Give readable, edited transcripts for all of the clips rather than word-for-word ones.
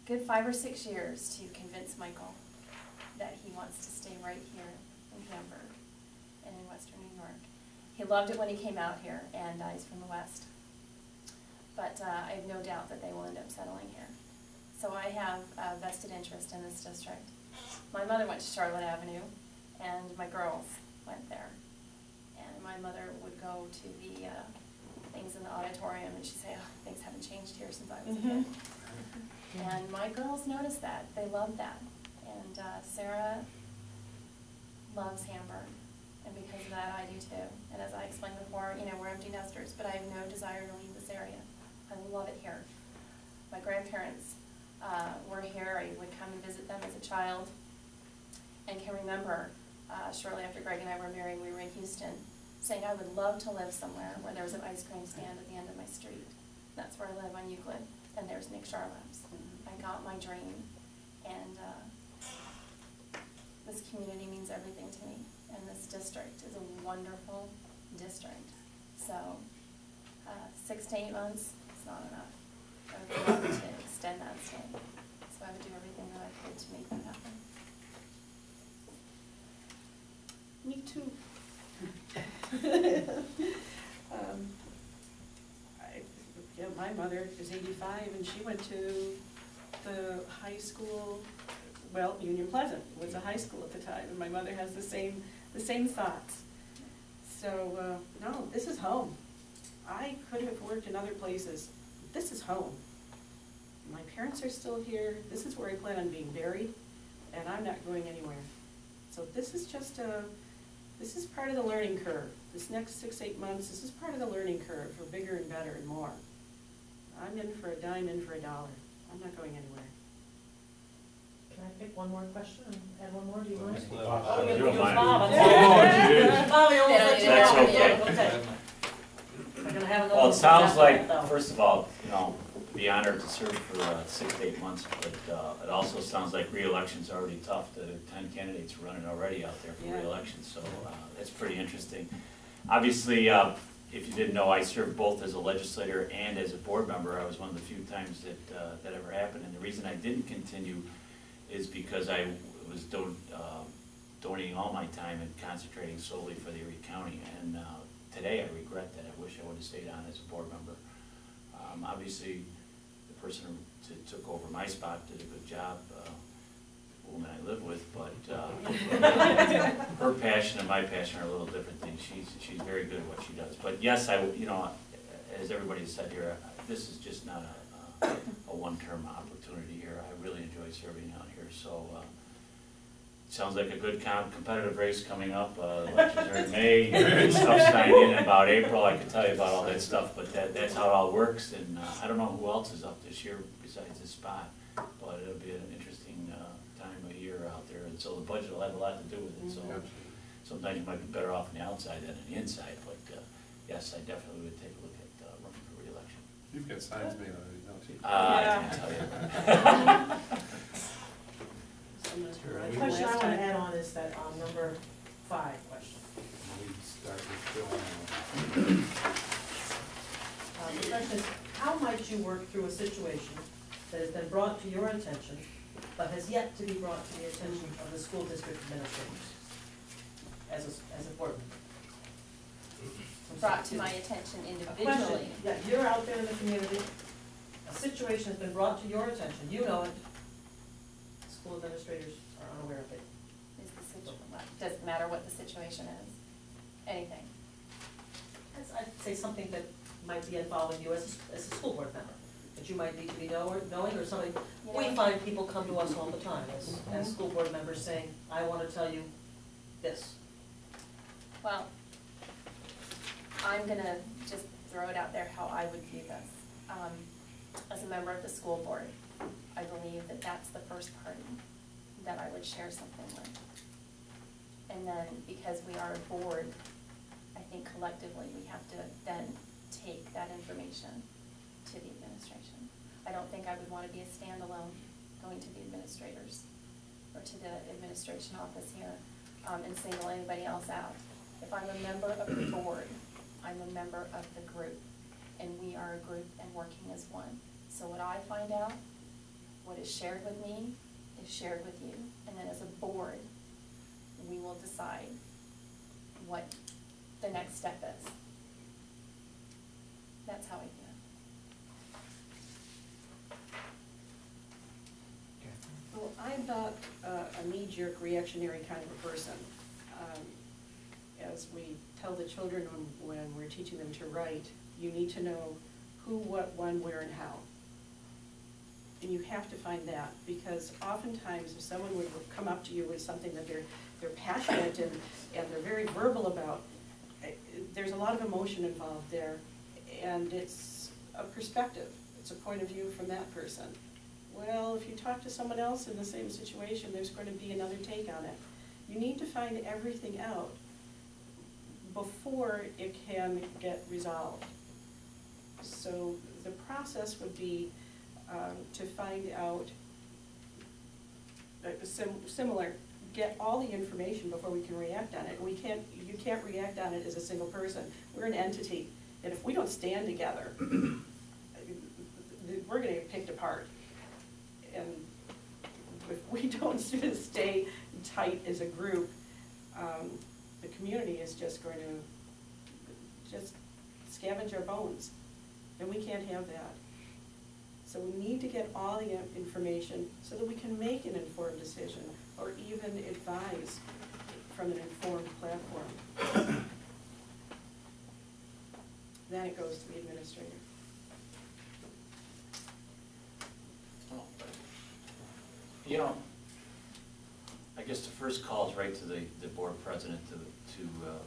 good 5 or 6 years to convince Michael that he wants to stay right here in Hamburg and in Western New York. He loved it when he came out here, and he's from the West. But I have no doubt that they will end up settling here. So I have a vested interest in this district. My mother went to Charlotte Avenue, and my girls went there. And my mother would go to the things in the auditorium, and she'd say, oh, things haven't changed here since I was a kid. And my girls noticed that. They loved that. And Sarah loves Hamburg. And because of that, I do too. And as I explained before, you know, we're empty nesters, but I have no desire to leave this area. I love it here. My grandparents were here. I would come and visit them as a child, and can remember shortly after Greg and I were married, we were in Houston, saying I would love to live somewhere where there was an ice cream stand at the end of my street. That's where I live on Euclid, and there's Nick Charlap's. I got my dream, and this community means everything to me, and this district is a wonderful district. So 6 to 8 months is not enough. I would love to extend that stay, so I would do everything that I could to make that happen. Me too. My mother is 85, and she went to the high school, well, Union Pleasant was a high school at the time, and my mother has the same thoughts. So, no, this is home. I could have worked in other places. This is home. My parents are still here. This is where I plan on being buried, and I'm not going anywhere. So this is just this is part of the learning curve. This next 6 to 8 months, this is part of the learning curve for bigger and better and more. I'm in for a dime, in for a dollar. I'm not going anywhere. Can I pick one more question and add one more? Do you mind? You don't mind. Bob, Oh, we almost let you That's go. okay. Okay. We're gonna have another Well, it one sounds after like, that, though. first of all, you know, be honored to serve for 6 to 8 months, but it also sounds like re-election's already tough. The 10 candidates running already out there for re-election, so that's pretty interesting. Obviously, if you didn't know, I served both as a legislator and as a board member. I was one of the few times that that ever happened, and the reason I didn't continue is because I was donating all my time and concentrating solely for the Erie County, and today I regret that. I wish I would have stayed on as a board member. Obviously, the person who took over my spot did a good job, the woman I live with, but her passion and my passion are a little different things. She's very good at what she does. But yes, you know, as everybody has said here, this is just not a one-term opportunity here. I really enjoy serving out here. So it sounds like a good competitive race coming up. Elections are in May, stuff signed in about April. I could tell you about all that stuff, but that's how it all works. And I don't know who else is up this year besides this spot, but it'll be an interesting time of year out there. And so the budget will have a lot to do with it. So sometimes you might be better off on the outside than on the inside. But yes, I definitely would take a look at running for re-election. You've got signs made already, don't you? I can't tell you. The question I want to add on is that number 5 question. We start with Bill. The question is, how might you work through a situation that has been brought to your attention, but has yet to be brought to the attention of the school district administrators as a board member? Brought to my attention A individually. question, yeah, you're out there in the community, a situation has been brought to your attention, you know it, school administrators are unaware of it. Is the situation, does it matter what the situation is? Anything? I'd say something that might be involving you as a school board member, that you might need to be knowing, or somebody. We find people come to us all the time as school board members saying, I want to tell you this. Well, I'm going to just throw it out there how I would view this. As a member of the school board, I believe that that's the first party that I would share something with. And then because we are a board, I think collectively we have to then take that information to the administration. I don't think I would want to be a standalone going to the administrators or to the administration office here and single anybody else out. If I'm a member of the board, I'm a member of the group, and we are a group and working as one. So what I find out, what is is shared with me is shared with you, and then as a board, we will decide what the next step is. That's how I do it. Well, I'm not a knee-jerk reactionary kind of a person. As we tell the children when we're teaching them to write, you need to know who, what, when, where, and how. And you have to find that, because oftentimes if someone would come up to you with something that they're passionate and they're very verbal about, there's a lot of emotion involved there, and it's a perspective. It's a point of view from that person. Well, if you talk to someone else in the same situation, there's going to be another take on it. You need to find everything out before it can get resolved. So the process would be to find out, similar, get all the information before we can react on it. You can't react on it as a single person. We're an entity, and if we don't stand together, we're gonna get picked apart. And if we don't sort of stay tight as a group, the community is just going to just scavenge our bones, and we can't have that. So we need to get all the information so that we can make an informed decision, or even advise from an informed platform. Then it goes to the administrator. You know, I guess the first call is right to the board president to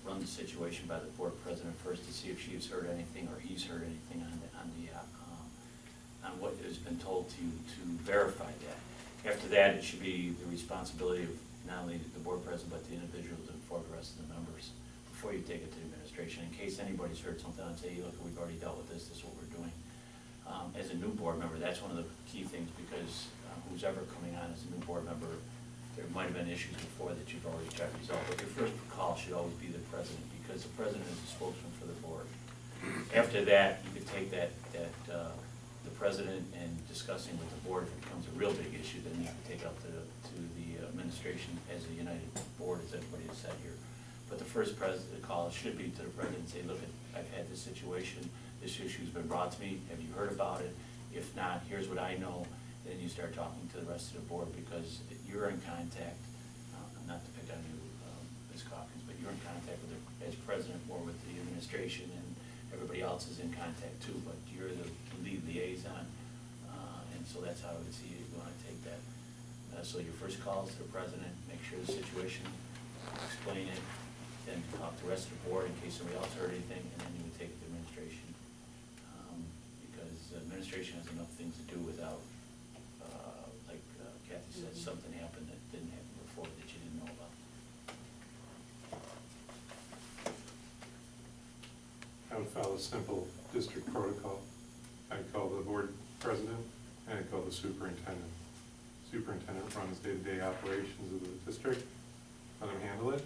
run the situation by the board president first to see if she's heard anything or he's heard anything on what has been told to you to verify that. After that, it should be the responsibility of not only the board president but the individual to inform the rest of the members before you take it to the administration. In case anybody's heard something and say, hey, look, we've already dealt with this, this is what we're doing. As a new board member, that's one of the key things, because who's ever coming on as a new board member, there might have been issues before that you've already tried to resolve. But your first call should always be the president, because the president is the spokesman for the board. After that, you could take the president and discussing with the board. If it becomes a real big issue, then you can take up to the administration as a united board, as everybody has said here. But the first call should be to the president and say, look, I've had this situation, this issue's been brought to me, have you heard about it? If not, here's what I know. Then you start talking to the rest of the board, because you're in contact, not to pick on you, Ms. Calkins, but you're in contact with as president more with the administration, and everybody else is in contact too, but you're the lead liaison, and so that's how I would see you want to take that. So your first call is to the president, make sure the situation, explain it, then talk to the rest of the board in case somebody else heard anything, and then you would take it to administration, because the administration has enough things to do without, like Kathy said, something happened that didn't happen before that you didn't know about. I would follow simple district protocol. I'd call the board president and I'd call the superintendent. Superintendent runs day-to-day operations of the district. Let him handle it.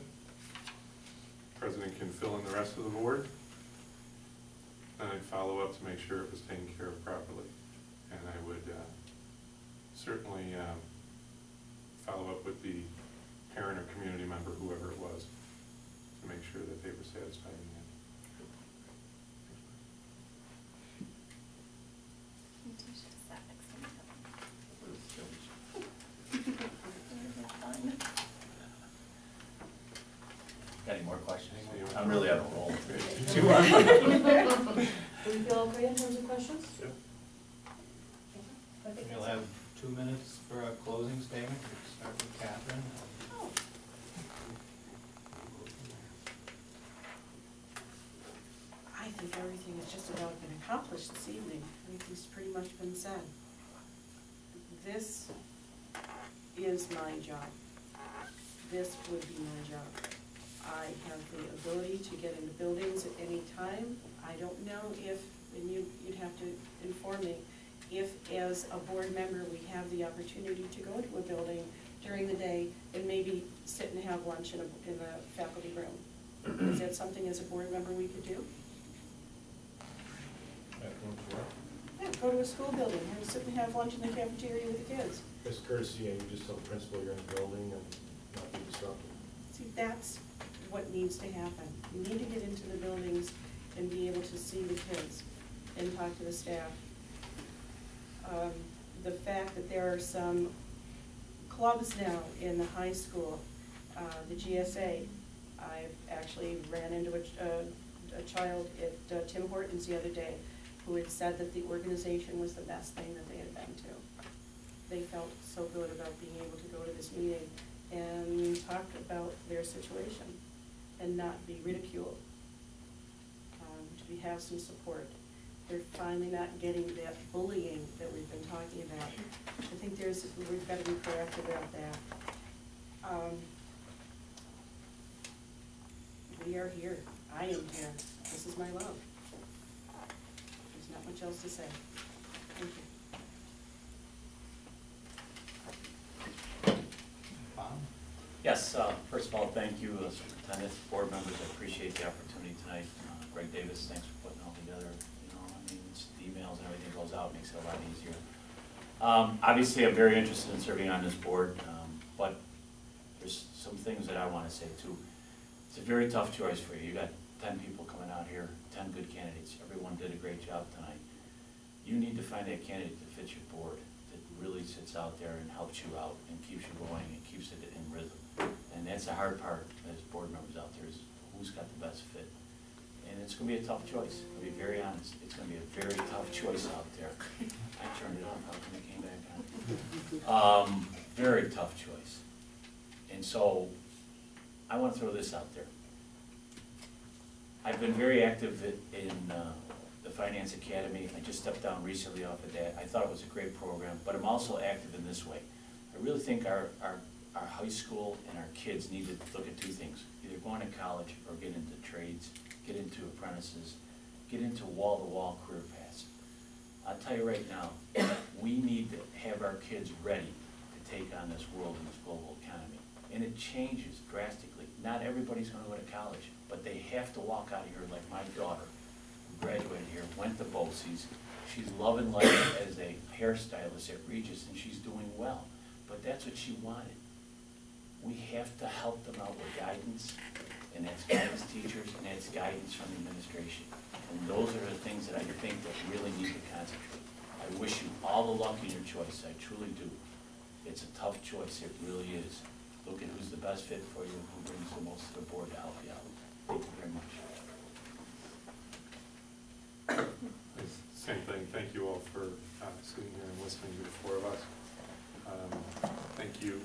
President can fill in the rest of the board. Then I'd follow up to make sure it was taken care of properly. And I would certainly follow up with the parent or community member, whoever it was, to make sure that they were satisfied in the end. Got any more questions? I'm really on a roll. Do we feel okay in terms of questions? Yep. I think We'll that's- have 2 minutes for a closing statement. We'll start with Catherine. Oh. I think everything has just about been accomplished this evening. Everything's pretty much been said. This is my job. This would be my job. I have the ability to get into buildings at any time. I don't know if, and you'd have to inform me, if as a board member we have the opportunity to go to a building during the day and maybe sit and have lunch in the faculty room. Is that something as a board member we could do? That works well. Yeah. go to a school building, and sit and have lunch in the cafeteria with the kids. As courtesy, you just tell the principal you're in the building and not be disruptive. See, that's what needs to happen. You need to get into the buildings and be able to see the kids and talk to the staff. The fact that there are some clubs now in the high school, the GSA, I've actually ran into a child at Tim Hortons the other day who had said that the organization was the best thing that they had been to. They felt so good about being able to go to this meeting and talk about their situation and not be ridiculed, to have some support. They're finally not getting that bullying that we've been talking about. I think we've got to be proactive about that. We are here. I am here. This is my love. There's not much else to say. Thank you. Bob? Yes, first of all, thank you, superintendent, board members, I appreciate the opportunity tonight. Greg Davis, thanks for putting it all together. You know, I mean, it's the emails and everything goes out, makes it a lot easier. Obviously, I'm very interested in serving on this board, but there's some things that I want to say too. It's a very tough choice for you. You got 10 people coming out here, 10 good candidates. Everyone did a great job tonight. You need to find that candidate that fits your board, that really sits out there and helps you out and keeps you going and keeps it in rhythm. And that's the hard part as board members out there, is who's got the best fit. And it's going to be a tough choice. I'll be very honest. It's going to be a very tough choice out there. I turned it off. How come it came back on? Very tough choice. And so I want to throw this out there. I've been very active in the Finance Academy. I just stepped down recently off of that. I thought it was a great program, but I'm also active in this way. I really think our high school and our kids need to look at two things: either going to college or get into trades, get into apprentices, get into wall-to-wall career paths. I'll tell you right now, we need to have our kids ready to take on this world and this global economy. And it changes drastically. Not everybody's going to go to college, but they have to walk out of here like my daughter, who graduated here, went to BOCES. She's loving life as a hairstylist at Regis, and she's doing well. But that's what she wanted. We have to help them out with guidance, and that's guidance teachers, and that's guidance from the administration. And those are the things that I think that really need to concentrate. I wish you all the luck in your choice, I truly do. It's a tough choice, it really is. Look at who's the best fit for you, who brings the most to the board to help you out. Thank you very much. Same thing, thank you all for sitting here and listening to the four of us. Thank you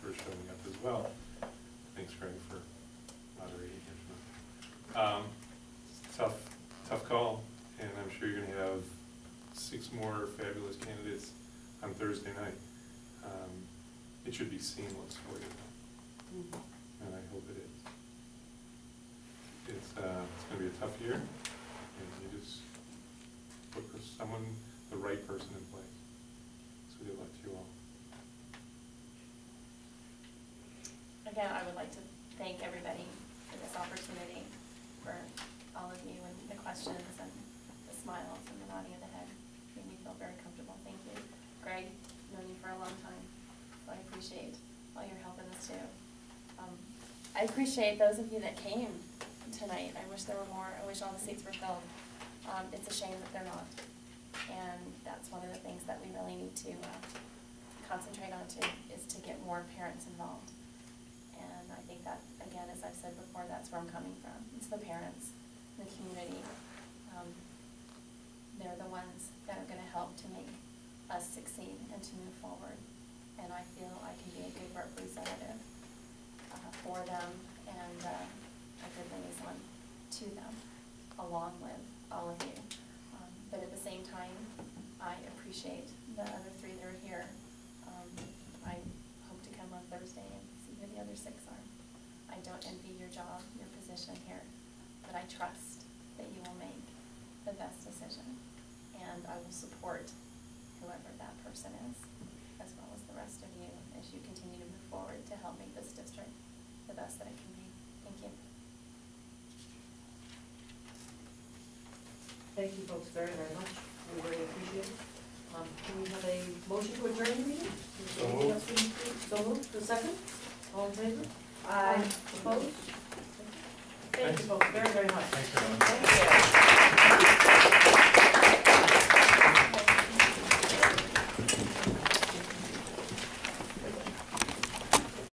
for showing up as well. Thanks, Greg, for moderating here. Tough call, and I'm sure you're going to have 6 more fabulous candidates on Thursday night. It should be seamless for you, and I hope it is. It's going to be a tough year, and you just put the right person in place. So good luck to you all. Again, I would like to thank everybody for this opportunity, for all of you and the questions and the smiles and the nodding of the head. Made me feel very comfortable. Thank you. Greg, known you for a long time, so I appreciate all your help in this too. I appreciate those of you that came tonight. I wish there were more. I wish all the seats were filled. It's a shame that they're not. And that's one of the things that we really need to concentrate on too, is to get more parents involved. And I think that, again, as I've said before, that's where I'm coming from. It's the parents, the community. They're the ones that are going to help to make us succeed and to move forward. And I feel I can be a good representative for them and a good liaison to them, along with all of you. But at the same time, I appreciate the other 3 that are here. I hope to come on Thursday and see who the other 6 are. I don't envy your job, your position here, but I trust that you will make the best decision. And I will support whoever that person is, as well as the rest of you, as you continue to move forward to help make this district the best that it can be. Thank you. Thank you folks very, very much. We really appreciate it. Can we have a motion to adjourn the meeting? So moved. So moved, the second? All in favor? Aye. Opposed? Thank you both very, very much. Thanks, everyone.